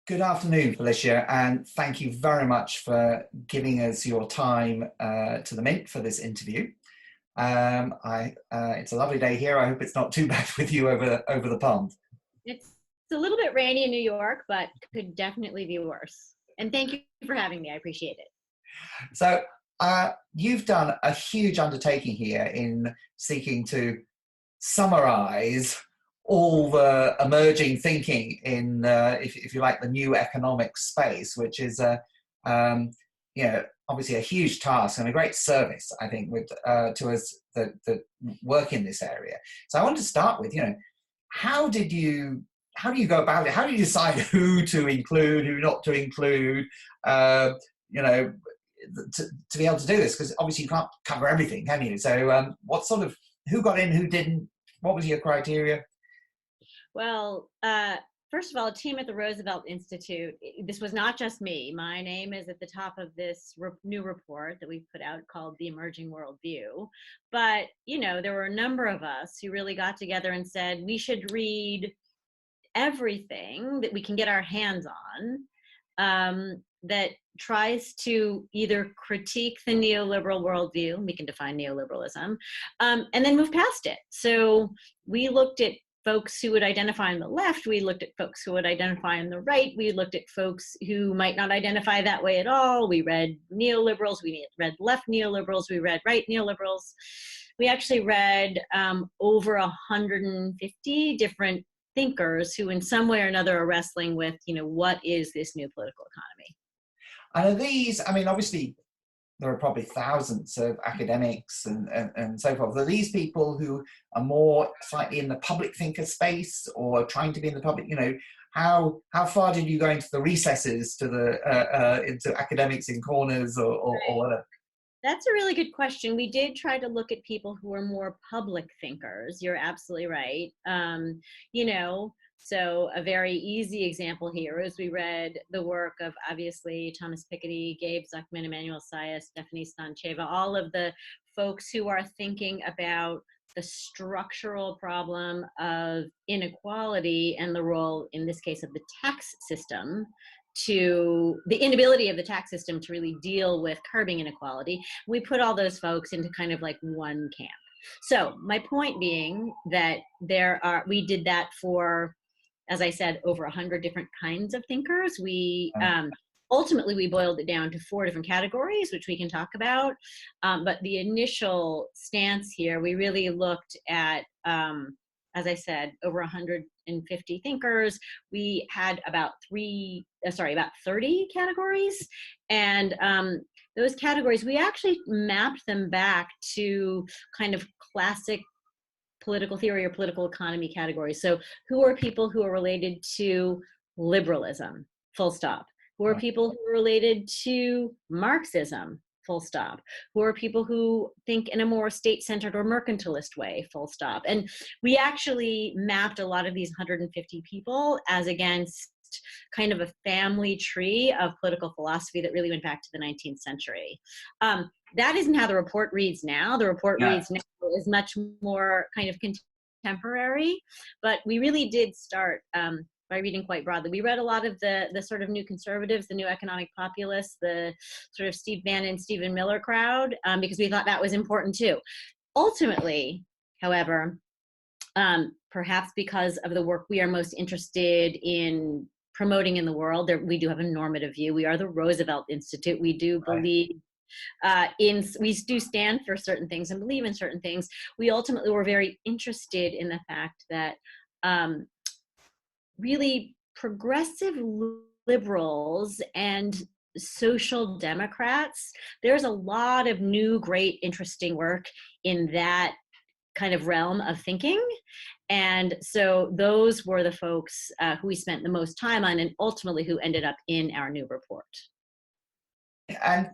Good afternoon, Felicia, and thank you very much for giving us your time to the Mint for this interview. It's a lovely day here. I hope it's not too bad with you over the pond. It's a little bit rainy in New York, but could definitely be worse. And thank you for having me. I appreciate it. So you've done a huge undertaking here in seeking to summarize all the emerging thinking in, if you like, the new economic space, which is obviously a huge task and a great service, I think, with to us that work in this area. So I want to start with, how do you go about it? How do you decide who to include, who not to include? To be able to do this, because obviously you can't cover everything, can you? So who got in, who didn't? What was your criteria? Well, first of all, a team at the Roosevelt Institute. This was not just me. My name is at the top of this new report that we put out called the Emerging Worldview. But, there were a number of us who really got together and said, we should read everything that we can get our hands on that tries to either critique the neoliberal worldview, we can define neoliberalism, and then move past it. So we looked at folks who would identify on the left, we looked at folks who would identify on the right, we looked at folks who might not identify that way at all, we read neoliberals, we read left neoliberals, we read right neoliberals. We actually read over 150 different thinkers who in some way or another are wrestling with, what is this new political economy? And are these, obviously, there are probably thousands of academics and so forth. Are these people who are more slightly in the public thinker space or trying to be in the public, how far did you go into the recesses to into academics in corners or whatever? That's a really good question. We did try to look at people who are more public thinkers. You're absolutely right. So a very easy example here is we read the work of, obviously, Thomas Piketty, Gabe Zuckman, Emmanuel Saez, Stephanie Stancheva, all of the folks who are thinking about the structural problem of inequality and the role, in this case, of the tax system, to the inability of the tax system to really deal with curbing inequality. We put all those folks into kind of like one camp. So my point being that we did that for, as I said, over 100 different kinds of thinkers. We ultimately we boiled it down to 4 different categories, which we can talk about. But the initial stance here, we really looked at, as I said, over 150 thinkers. We had about 30 categories. And those categories, we actually mapped them back to kind of classic political theory or political economy categories. So who are people who are related to liberalism, full stop? Who are people who are related to Marxism, full stop? Who are people who think in a more state-centered or mercantilist way, full stop? And we actually mapped a lot of these 150 people as against kind of a family tree of political philosophy that really went back to the 19th century. That isn't how the report reads now. The report reads now is much more kind of contemporary, but we really did start by reading quite broadly. We read a lot of the sort of new conservatives, the new economic populists, the sort of Steve Bannon, Stephen Miller crowd, because we thought that was important too. Ultimately, however, perhaps because of the work we are most interested in promoting in the world, we do have a normative view. We are the Roosevelt Institute. We do believe we do stand for certain things and believe in certain things. We ultimately were very interested in the fact that really progressive liberals and social democrats, there's a lot of new, great, interesting work in that kind of realm of thinking. And so those were the folks who we spent the most time on and ultimately who ended up in our new report. And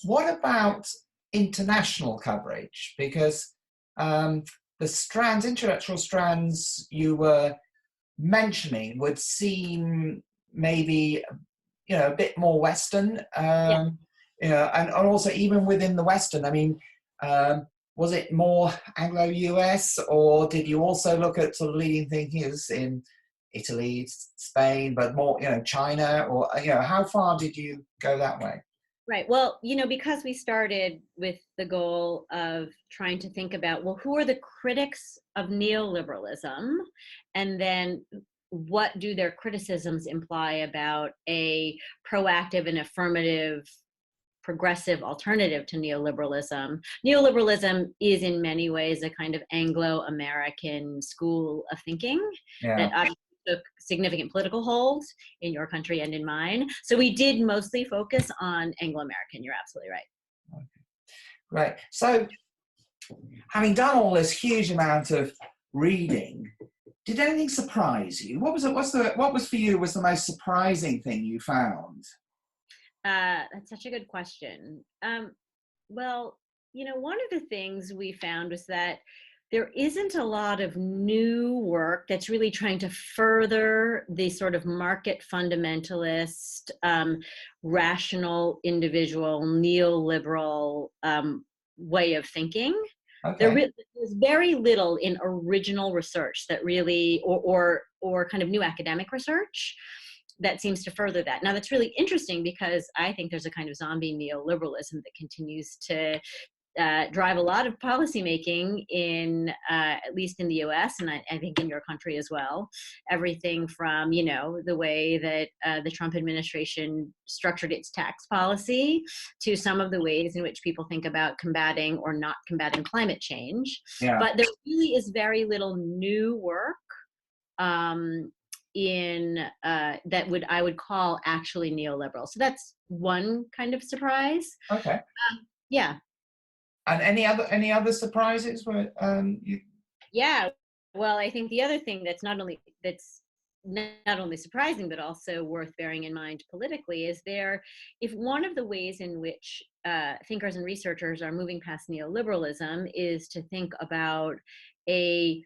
what about international coverage? Because the intellectual strands you were mentioning would seem maybe, a bit more Western, and also even within the Western, was it more Anglo-US, or did you also look at sort of leading thinkers in Italy, Spain, but more, China, or, how far did you go that way? Right. Well, because we started with the goal of trying to think about, well, who are the critics of neoliberalism? And then what do their criticisms imply about a proactive and affirmative progressive alternative to neoliberalism? Neoliberalism is in many ways a kind of Anglo-American school of thinking Yeah. that obviously took significant political hold in your country and in mine. So we did mostly focus on Anglo-American. You're absolutely right. Okay. Right. So having done all this huge amount of reading, did anything surprise you? What was for you was the most surprising thing you found? That's such a good question. Well, one of the things we found was that there isn't a lot of new work that's really trying to further the sort of market fundamentalist, rational, individual, neoliberal way of thinking. Okay. There's very little in original research that really, or kind of new academic research that seems to further that. Now, that's really interesting because I think there's a kind of zombie neoliberalism that continues to drive a lot of policymaking in, at least in the US, and I think in your country as well. Everything from, the way that the Trump administration structured its tax policy to some of the ways in which people think about combating or not combating climate change. Yeah. But there really is very little new work in that I would call actually neoliberal. So that's one kind of surprise. Okay. Yeah. And any other surprises were you? Yeah. Well, I think the other thing that's not only surprising but also worth bearing in mind politically is if one of the ways in which thinkers and researchers are moving past neoliberalism is to think about a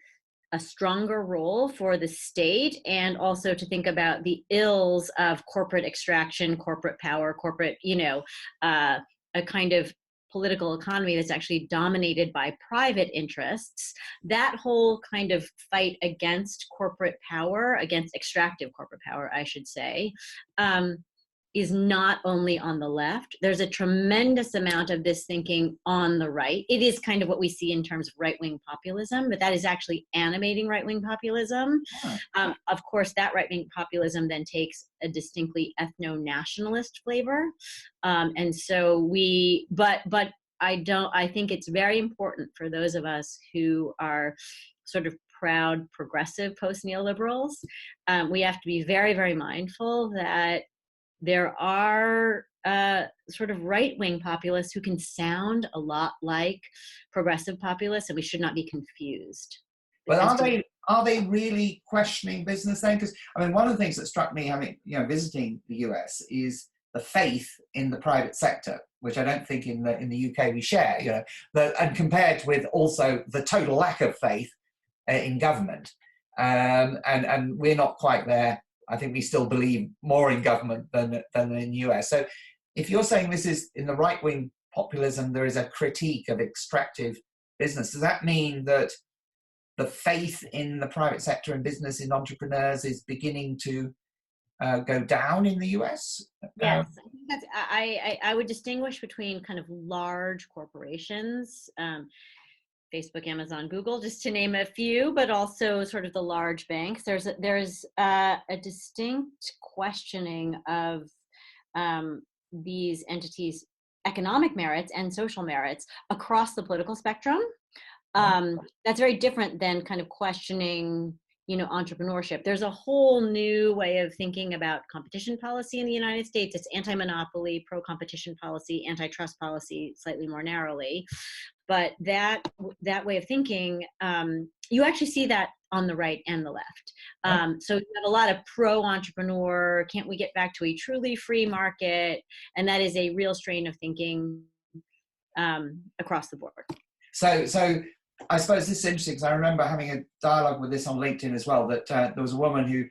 stronger role for the state, and also to think about the ills of corporate extraction, corporate power, corporate, a kind of political economy that's actually dominated by private interests. That whole kind of fight against corporate power, against extractive corporate power, I should say, is not only on the left. There's a tremendous amount of this thinking on the right. It is kind of what we see in terms of right-wing populism, but that is actually animating right-wing populism. Of course, that right-wing populism then takes a distinctly ethno-nationalist flavor. And so I think it's very important for those of us who are sort of proud progressive post-neoliberals. We have to be very, very mindful that there are sort of right-wing populists who can sound a lot like progressive populists, and we should not be confused. But are they really questioning business then? Because one of the things that struck me, visiting the US, is the faith in the private sector, which I don't think in the UK we share. And compared with also the total lack of faith in government, and we're not quite there. I think we still believe more in government than in the US. So if you're saying this is in the right-wing populism, there is a critique of extractive business, does that mean that the faith in the private sector and business in entrepreneurs is beginning to go down in the US? Yes, I think that's, I would distinguish between kind of large corporations, Facebook, Amazon, Google, just to name a few, but also sort of the large banks. There's a distinct questioning of these entities' economic merits and social merits across the political spectrum. That's very different than kind of questioning, entrepreneurship. There's a whole new way of thinking about competition policy in the United States. It's anti-monopoly, pro-competition policy, antitrust policy, slightly more narrowly. But that way of thinking, you actually see that on the right and the left. So you have a lot of pro-entrepreneur, can't we get back to a truly free market? And that is a real strain of thinking across the board. So I suppose this is interesting because I remember having a dialogue with this on LinkedIn as well, that there was a woman who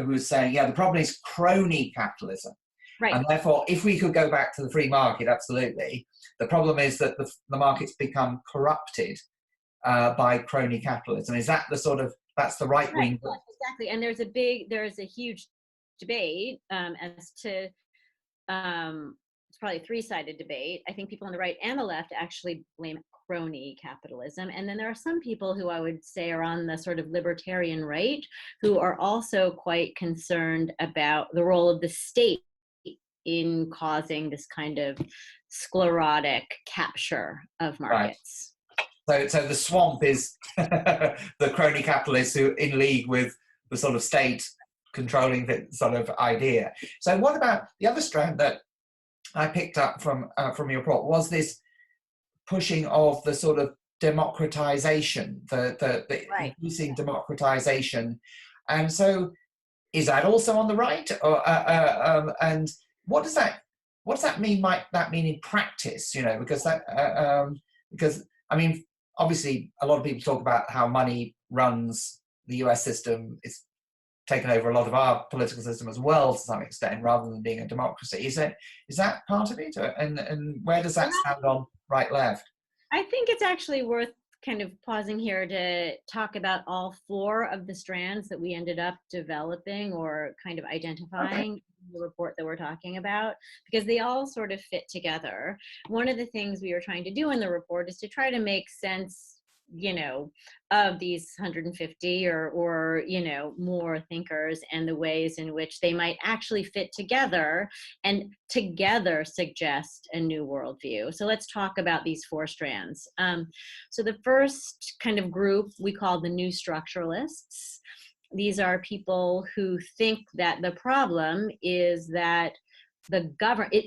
was saying, the problem is crony capitalism. Right. And therefore, if we could go back to the free market, absolutely. The problem is that the market's become corrupted by crony capitalism. Is that that's the right wing exactly. And there's a huge debate as to, it's probably a three-sided debate. I think people on the right and the left actually blame crony capitalism. And then there are some people who I would say are on the sort of libertarian right, who are also quite concerned about the role of the state in causing this kind of sclerotic capture of markets. Right. So the swamp is the crony capitalists who in league with the sort of state controlling the sort of idea. So what about the other strand that I picked up from your report was this pushing of the sort of democratization, the Right. increasing democratization. And so is that also on the right? Or, and what does that mean? Might that mean in practice? You know, because because I mean, obviously, a lot of people talk about how money runs the U.S. system. It's taken over a lot of our political system as well to some extent, rather than being a democracy. Is that part of it? And where does that stand on right left? I think it's actually worth kind of pausing here to talk about all four of the strands that we ended up developing or kind of identifying in the report that we're talking about, because they all sort of fit together. One of the things we were trying to do in the report is to try to make sense, you know, of these 150 or you know, more thinkers and the ways in which they might actually fit together and together suggest a new worldview. So let's talk about these four strands. So the first kind of group we call the new structuralists. These are people who think that the problem is that the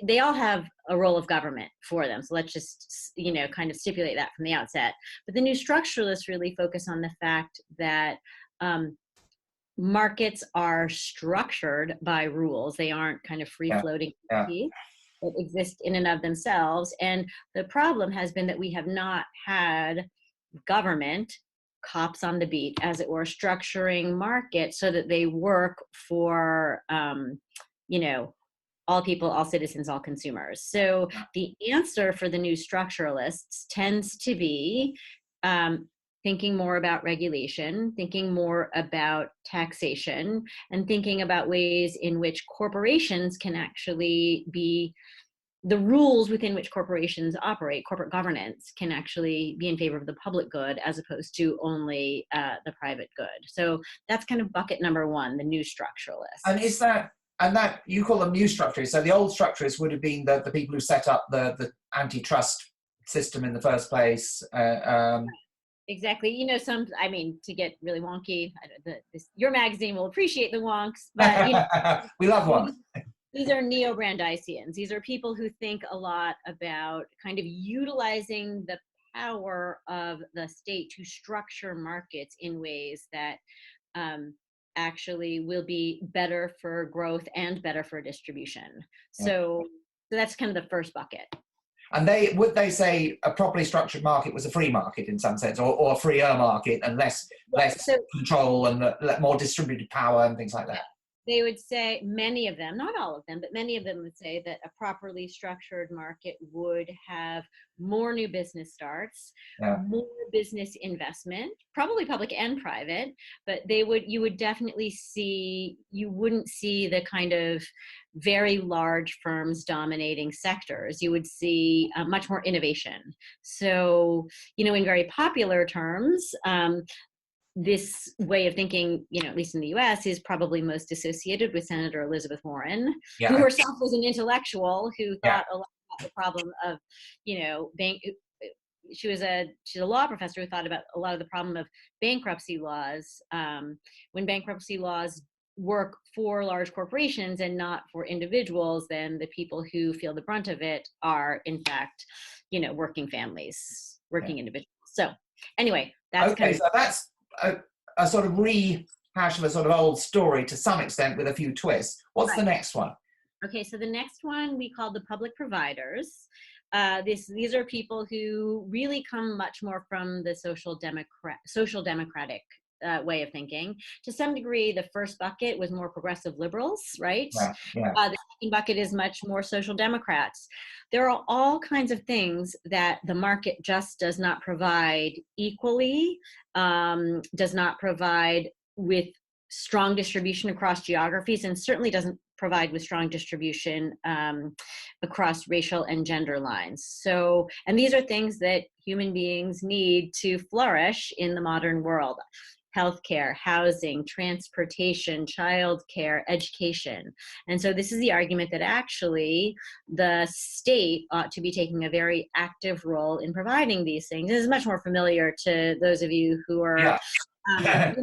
they all have a role of government for them. So let's just, you know, kind of stipulate that from the outset. But the new structuralists really focus on the fact that markets are structured by rules. They aren't kind of free-floating entities that exist in and of themselves. And the problem has been that we have not had government, cops on the beat, as it were, structuring markets so that they work for, you know, all people, all citizens, all consumers. So the answer for the new structuralists tends to be thinking more about regulation, thinking more about taxation, and thinking about ways in which corporations can actually be, the rules within which corporations operate, corporate governance, can actually be in favor of the public good as opposed to only the private good. So that's kind of bucket number one, the new structuralists. And is that, and that you call them new structurists? So the old structurists would have been the people who set up the antitrust system in the first place. Exactly. You know, I mean, to get really wonky, your magazine will appreciate the wonks, but you know, we love wonks. These are neo-Brandeisians. These are people who think a lot about kind of utilizing the power of the state to structure markets in ways that actually will be better for growth and better for distribution. So that's kind of the first bucket. And would they say a properly structured market was a free market in some sense, or a freer market and less control and more distributed power and things like that? They would say, many of them, not all of them, but many of them would say that a properly structured market would have more new business starts, more business investment, probably public and private, but you would definitely see, you wouldn't see the kind of very large firms dominating sectors. You would see much more innovation. So, you know, in very popular terms, this way of thinking, you know, at least in the US, is probably most associated with Senator Elizabeth Warren, who herself was an intellectual who thought a lot about the problem of, you know, she's a law professor who thought about a lot of the problem of bankruptcy laws, when bankruptcy laws work for large corporations and not for individuals, then the people who feel the brunt of it are, in fact, you know, working families, working individuals. So anyway, that's kind of... So that's a sort of rehash of a sort of old story to some extent with a few twists. What's the next one? Okay, so the next one we call the public providers. These are people who really come much more from the social democratic way of thinking. To some degree, the first bucket was more progressive liberals, right? The second bucket is much more social democrats. There are all kinds of things that the market just does not provide equally, does not provide with strong distribution across geographies, and certainly doesn't provide with strong distribution across racial and gender lines. So, and these are things that human beings need to flourish in the modern world: healthcare, housing, transportation, childcare, education. And so this is the argument that actually the state ought to be taking a very active role in providing these things. This is much more familiar to those of you who are Yeah.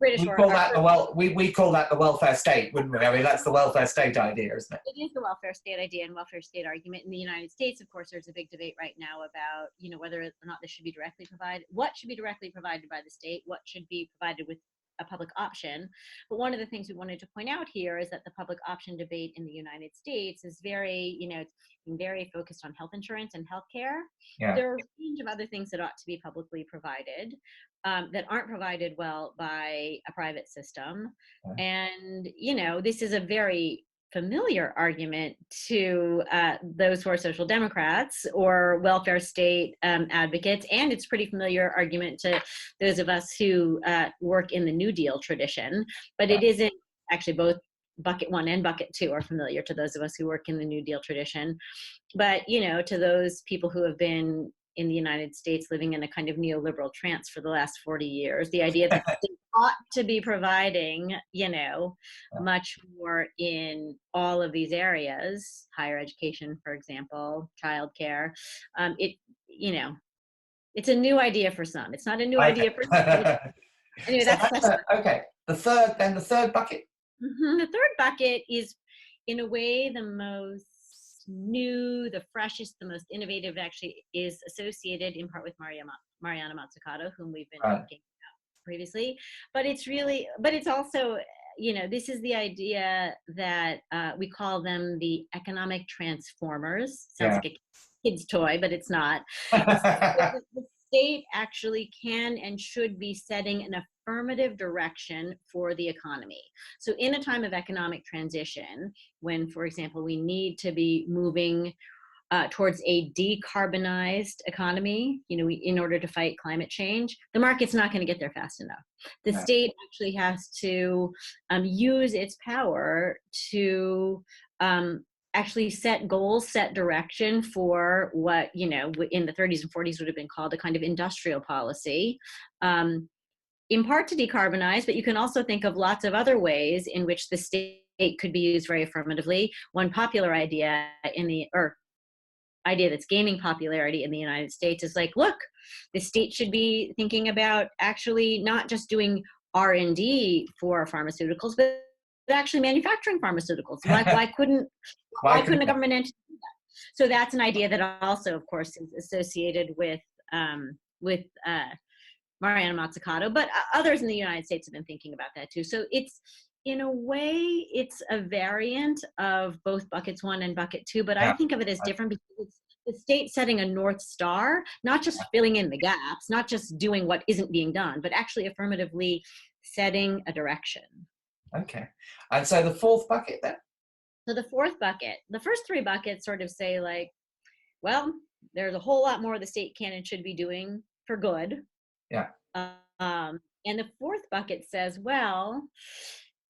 British. We call that we call that the welfare state, wouldn't we? I mean, that's the welfare state idea, isn't it? It is the welfare state idea and welfare state argument in the United States. Of course, there's a big debate right now about, whether or not this should be directly provided, what should be directly provided by the state, what should be provided with a public option. But one of the things we wanted to point out here is that the public option debate in the United States is very, very focused on health insurance and healthcare. Yeah. There are a range of other things that ought to be publicly provided that aren't provided well by a private system. Okay. And, this is a very familiar argument to those who are social democrats or welfare state advocates, and it's pretty familiar argument to those of us who work in the New Deal tradition. But it isn't actually. Both bucket one and bucket two are familiar to those of us who work in the New Deal tradition. But to those people who have been in the United States living in a kind of neoliberal trance for the last 40 years, the idea that they ought to be providing, much more in all of these areas, higher education, for example, childcare, it's a new idea for some. It's not a new idea for some. Anyway, so that's okay. The third bucket? Mm-hmm. The third bucket is, in a way, the most new, the freshest, the most innovative. Actually is associated in part with Mariana Mazzucato, whom we've been talking about previously. But it's also, this is the idea that we call them the economic transformers. Sounds like a kid's toy, but it's not. The state actually can and should be setting an affirmative direction for the economy. So in a time of economic transition, when, for example, we need to be moving towards a decarbonized economy, in order to fight climate change, the market's not going to get there fast enough. The state actually has to use its power to actually set goals, set direction for what, in the 30s and 40s would have been called a kind of industrial policy, in part to decarbonize, but you can also think of lots of other ways in which the state could be used very affirmatively. One popular idea idea that's gaining popularity in the United States is like, look, the state should be thinking about actually not just doing R&D for pharmaceuticals, but actually manufacturing pharmaceuticals. Why couldn't a government entity do that? So that's an idea that also, of course, is associated with Mariana Mazzucato, but others in the United States have been thinking about that too. So it's, in a way, it's a variant of both buckets one and bucket two, but I think of it as different because it's the state setting a North Star, not just filling in the gaps, not just doing what isn't being done, but actually affirmatively setting a direction. Okay. And so the fourth bucket then? So the fourth bucket, the first three buckets sort of say like, well, there's a whole lot more the state can and should be doing for good. Yeah. And the fourth bucket says, well,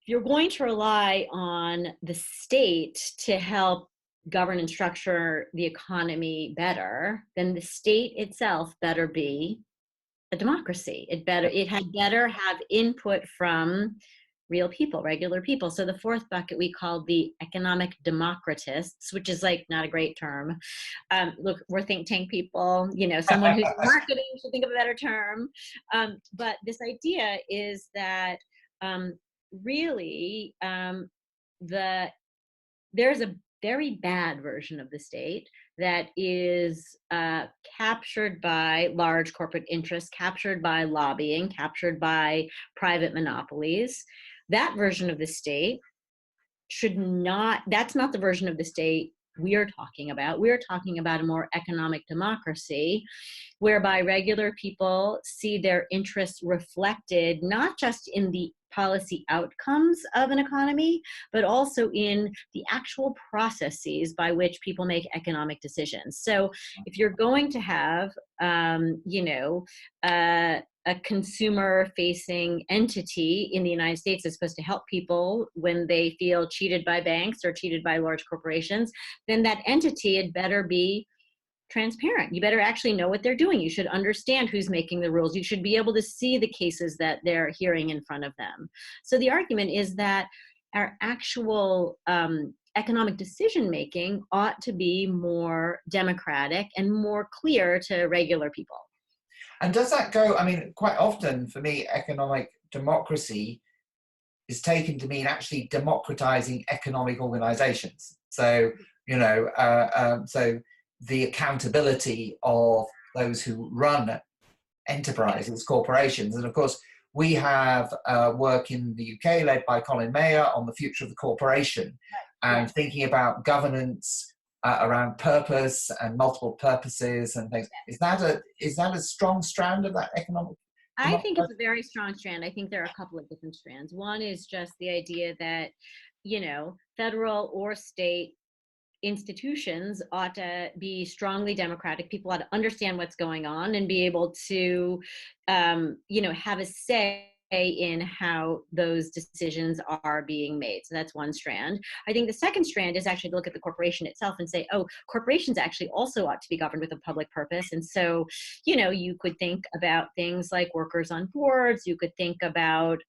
if you're going to rely on the state to help govern and structure the economy better, then the state itself better be a democracy. It had better have input from real people, regular people. So the fourth bucket we call the economic democratists, which is like not a great term. Look, we're think tank people, someone who's in marketing should think of a better term. But this idea is that really there's a very bad version of the state that is captured by large corporate interests, captured by lobbying, captured by private monopolies. That version of the state that's not the version of the state we're talking about. We're talking about a more economic democracy whereby regular people see their interests reflected not just in the policy outcomes of an economy, but also in the actual processes by which people make economic decisions. So if you're going to have, a consumer facing entity in the United States that's supposed to help people when they feel cheated by banks or cheated by large corporations, then that entity had better be transparent. You better actually know what they're doing. You should understand who's making the rules. You should be able to see the cases that they're hearing in front of them. So the argument is that our actual economic decision making ought to be more democratic and more clear to regular people. And does that go, I mean, quite often for me, economic democracy is taken to mean actually democratizing economic organizations. So, so the accountability of those who run enterprises, corporations. And of course, we have work in the UK led by Colin Mayer on the future of the corporation and thinking about governance around purpose and multiple purposes and things. Is that a strong strand of that economic? I think it's a very strong strand. I think there are a couple of different strands. One is just the idea that, federal or state institutions ought to be strongly democratic. People ought to understand what's going on and be able to, have a say in how those decisions are being made. So that's one strand. I think the second strand is actually to look at the corporation itself and say, oh, corporations actually also ought to be governed with a public purpose. And so, you could think about things like workers on boards. You could think about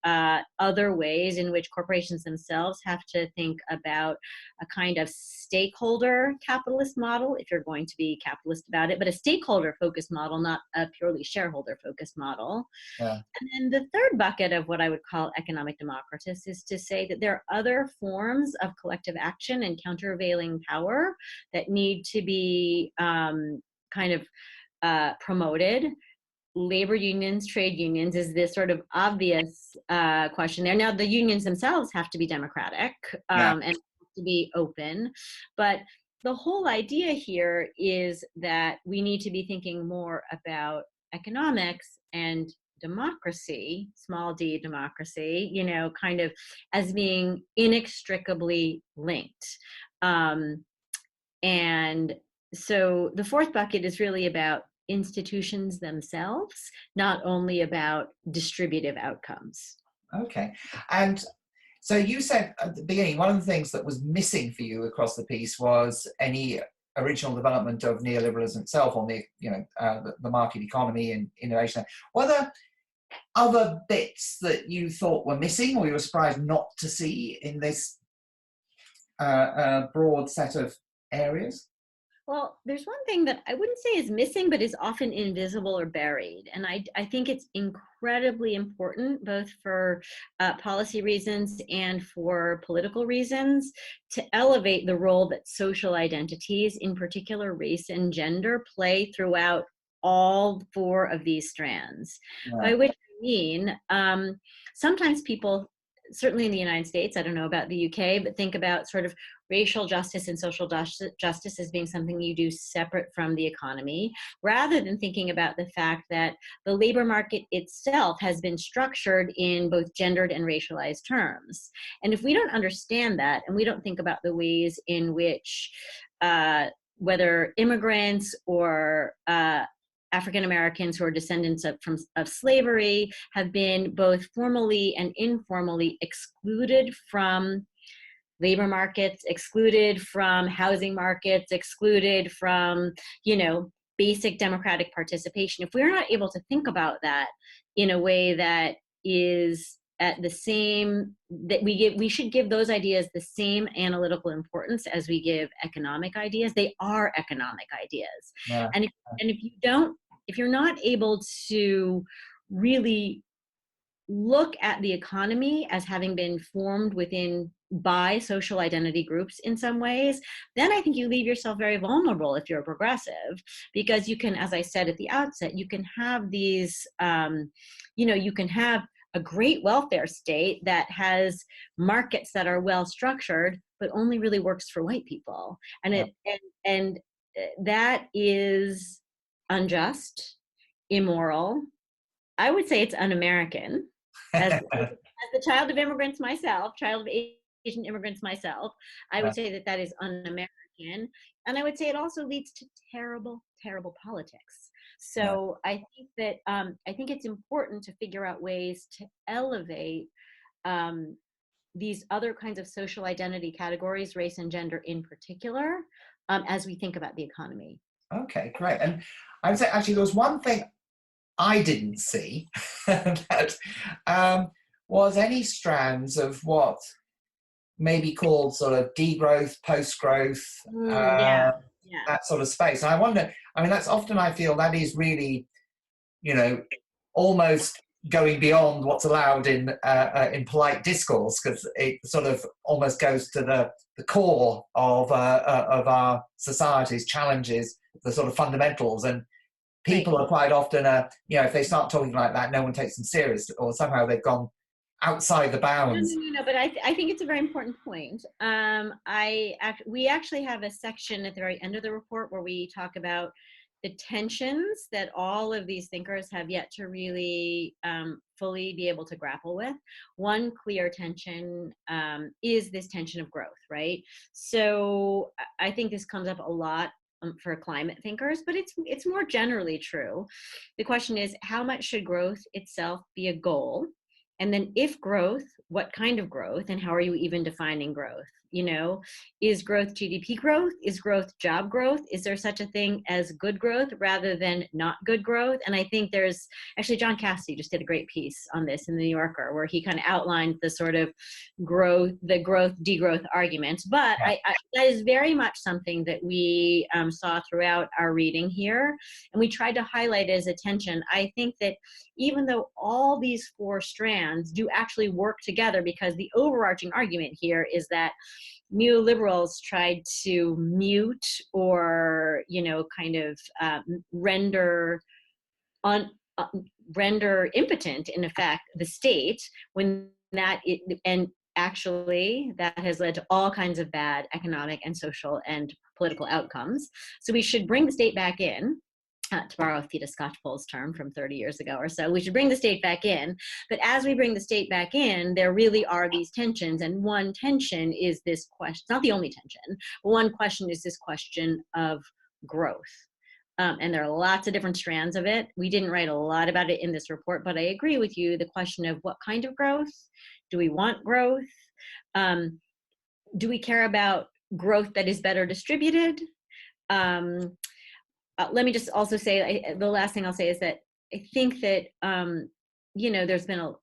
other ways in which corporations themselves have to think about a kind of stakeholder capitalist model, if you're going to be capitalist about it, but a stakeholder focused model, not a purely shareholder focused model. Yeah. And then the third bucket of what I would call economic democracy is to say that there are other forms of collective action and countervailing power that need to be promoted. Labor unions, trade unions is this sort of obvious question there. Now, the unions themselves have to be democratic and have to be open, but the whole idea here is that we need to be thinking more about economics and democracy, small d democracy, kind of as being inextricably linked. And so the fourth bucket is really about institutions themselves, not only about distributive outcomes. Okay. And so you said at the beginning, one of the things that was missing for you across the piece was any original development of neoliberalism itself on the market economy and innovation. Were there other bits that you thought were missing or you were surprised not to see in this broad set of areas? Well, there's one thing that I wouldn't say is missing, but is often invisible or buried. And I think it's incredibly important, both for policy reasons and for political reasons, to elevate the role that social identities, in particular race and gender, play throughout all four of these strands. Yeah. By which I mean, sometimes people, certainly in the United States, I don't know about the UK, but think about sort of racial justice and social justice as being something you do separate from the economy, rather than thinking about the fact that the labor market itself has been structured in both gendered and racialized terms. And if we don't understand that, and we don't think about the ways in which whether immigrants or African Americans who are descendants of slavery have been both formally and informally excluded from labor markets, excluded from housing markets, excluded from, basic democratic participation. If we're not able to think about that in a way that is at the same, that we should give those ideas the same analytical importance as we give economic ideas. They are economic ideas. Yeah. And if you're not able to really look at the economy as having been formed by social identity groups in some ways, then I think you leave yourself very vulnerable if you're a progressive, because you can, as I said at the outset, you can have these, you can have a great welfare state that has markets that are well structured, but only really works for white people. And and that is unjust, immoral. I would say it's un-American. As as the child of immigrants myself, child of Asian immigrants myself, I would say that that is un-American. And I would say it also leads to terrible, terrible politics. Yeah. So I think that I think it's important to figure out ways to elevate um, these other kinds of social identity categories, race and gender in particular, as we think about the economy. Okay, great. And I would say actually there was one thing I didn't see that was any strands of what may be called sort of degrowth, post-growth, Yeah, yeah. that sort of space. And I wonder, I mean, that's often I feel that is really, you know, almost going beyond what's allowed in polite discourse, because it sort of almost goes to the core of our society's challenges, the sort of fundamentals. And people are quite often, you know, if they start talking like that, no one takes them serious, or somehow they've gone outside the bounds. No, but I think it's a very important point. We actually have a section at the very end of the report where we talk about the tensions that all of these thinkers have yet to really fully be able to grapple with. One clear tension is this tension of growth, right? So I think this comes up a lot for climate thinkers, but it's more generally true. The question is, how much should growth itself be a goal? And then if growth, what kind of growth, and how are you even defining growth? You know, is growth GDP growth? Is growth job growth? Is there such a thing as good growth rather than not good growth? And I think there's actually John Cassidy just did a great piece on this in the New Yorker, where he kind of outlined the sort of growth, degrowth arguments. But that is very much something that we saw throughout our reading here, and we tried to highlight as a tension. I think that even though all these four strands do actually work together, because the overarching argument here is that neoliberals tried to mute or, you know, kind of render impotent, in effect, the state, when and actually that has led to all kinds of bad economic and social and political outcomes. So we should bring the state back in. To borrow Theda Skocpol's term from 30 years ago or so, we should bring the state back in. But as we bring the state back in, there really are these tensions. And one tension is this question, not the only tension, but one question is this question of growth. And there are lots of different strands of it. We didn't write a lot about it in this report, but I agree with you, the question of what kind of growth? Do we want growth? Do we care about growth that is better distributed? Let me just also say, the last thing I'll say is that I think that, you know, there's been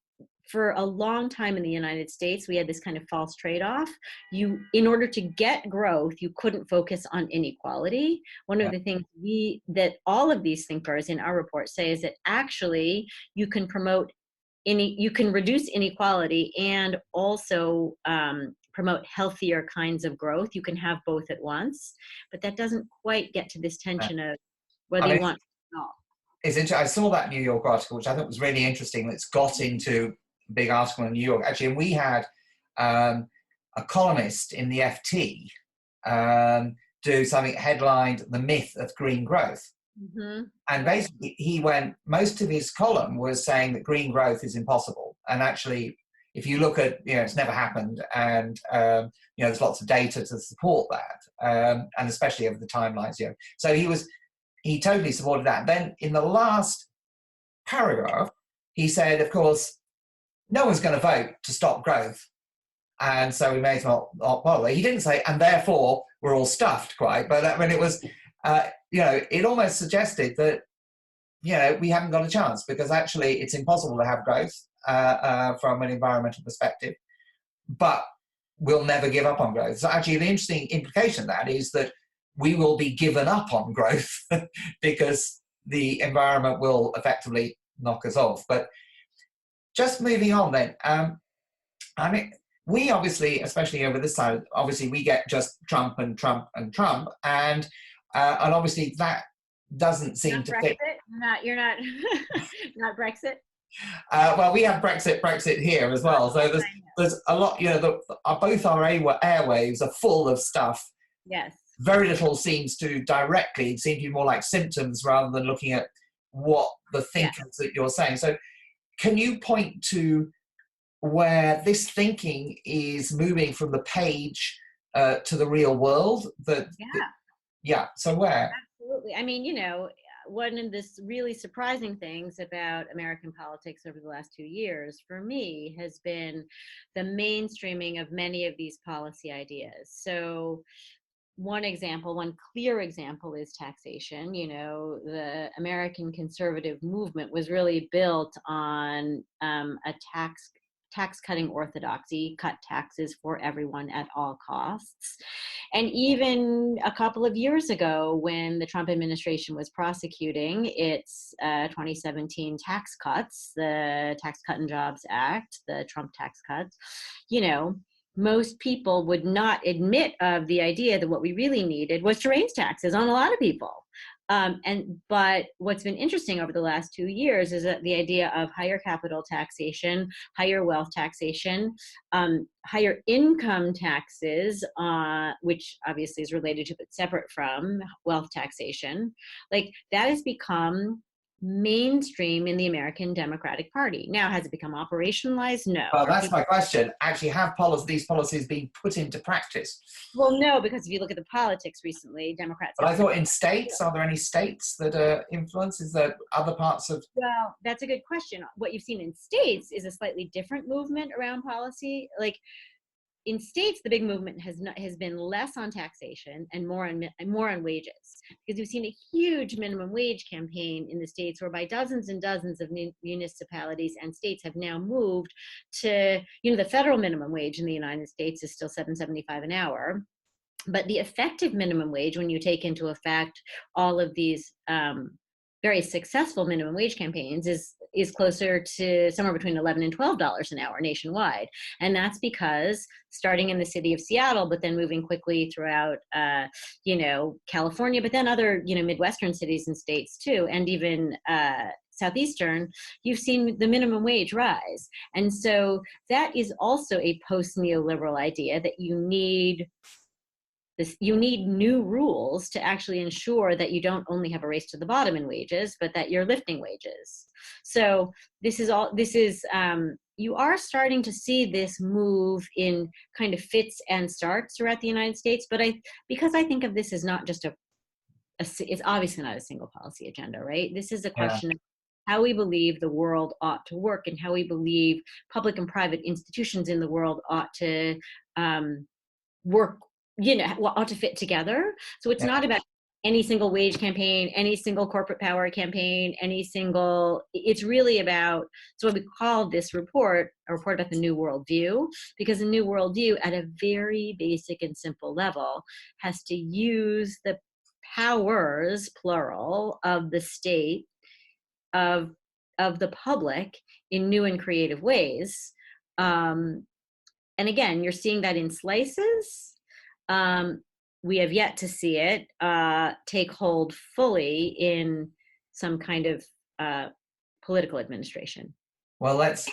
for a long time in the United States, we had this kind of false trade-off. In order to get growth, you couldn't focus on inequality. One of the things that all of these thinkers in our report say is that actually you can you can reduce inequality and also promote healthier kinds of growth. You can have both at once, but that doesn't quite get to this tension of whether you want it or not. It's interesting. I saw that New York article, which I thought was really interesting. It's got into a big article in New York, actually. And we had a columnist in the FT do something headlined "The Myth of Green Growth." Mm-hmm. And basically, most of his column was saying that green growth is impossible. And actually, if you look at, you know, it's never happened, and you know, there's lots of data to support that, and especially over the timelines. You know, so he totally supported that. Then in the last paragraph, he said, of course, no one's going to vote to stop growth, and so we may as well not bother. He didn't say, and therefore we're all stuffed, quite, but I mean, it was, you know, it almost suggested that, you know, we haven't got a chance, because actually it's impossible to have growth from an environmental perspective, but we'll never give up on growth. So actually the interesting implication of that is that we will be given up on growth because the environment will effectively knock us off. But just moving on then, I mean, we obviously, especially over this side, obviously we get just Trump and Trump and Trump, and obviously that doesn't seem to fit. You're not not Brexit. Well, we have Brexit here as well. So there's a lot, you know, both our airwaves are full of stuff. Yes. Very little seems to be more like symptoms rather than looking at what the thinkers that you're saying. So can you point to where this thinking is moving from the page to the real world. Yeah. Yeah. So where? Absolutely. I mean, you know, one of the really surprising things about American politics over the last 2 years for me has been the mainstreaming of many of these policy ideas. So, one clear example is taxation. You know, the American conservative movement was really built on a tax cutting orthodoxy, cut taxes for everyone at all costs. And even a couple of years ago, when the Trump administration was prosecuting its 2017 tax cuts, the Tax Cut and Jobs Act, the Trump tax cuts, you know, most people would not admit of the idea that what we really needed was to raise taxes on a lot of people. But what's been interesting over the last 2 years is that the idea of higher capital taxation, higher wealth taxation, higher income taxes, which obviously is related to but separate from wealth taxation, like that has become mainstream in the American Democratic Party. Now, has it become operationalized? No. Well, that's my question. Actually, have these policies been put into practice? Well, no, because if you look at the politics recently, Democrats But have I thought in states, are there any states that are influenced? Is there other parts of? Well, that's a good question. What you've seen in states is a slightly different movement around policy. Like in states, the big movement has been less on taxation and more on wages, because we've seen a huge minimum wage campaign in the states, whereby dozens and dozens of municipalities and states have now moved to, you know, the federal minimum wage in the United States is still $7.75 an hour. But the effective minimum wage, when you take into effect all of these very successful minimum wage campaigns, is closer to somewhere between $11 and $12 an hour nationwide. And that's because starting in the city of Seattle, but then moving quickly throughout, you know, California, but then other, you know, Midwestern cities and states too, and even Southeastern, you've seen the minimum wage rise. And so that is also a post-neoliberal idea that you need new rules to actually ensure that you don't only have a race to the bottom in wages, but that you're lifting wages. So you are starting to see this move in kind of fits and starts throughout the United States. But because I think of this as not just it's obviously not a single policy agenda, right? This is a question of how we believe the world ought to work and how we believe public and private institutions in the world ought to work, you know, ought to fit together. So it's not about any single wage campaign, any single corporate power campaign, it's really about, so what we call this report, a report about the new worldview, because the new worldview at a very basic and simple level has to use the powers, plural, of the state, of the public in new and creative ways. And again, you're seeing that in slices. We have yet to see it take hold fully in some kind of political administration. Well, let's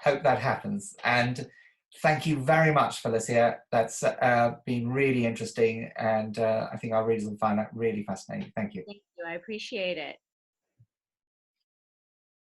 hope that happens. And thank you very much, Felicia. That's been really interesting. And I think our readers will find that really fascinating. Thank you. Thank you. I appreciate it.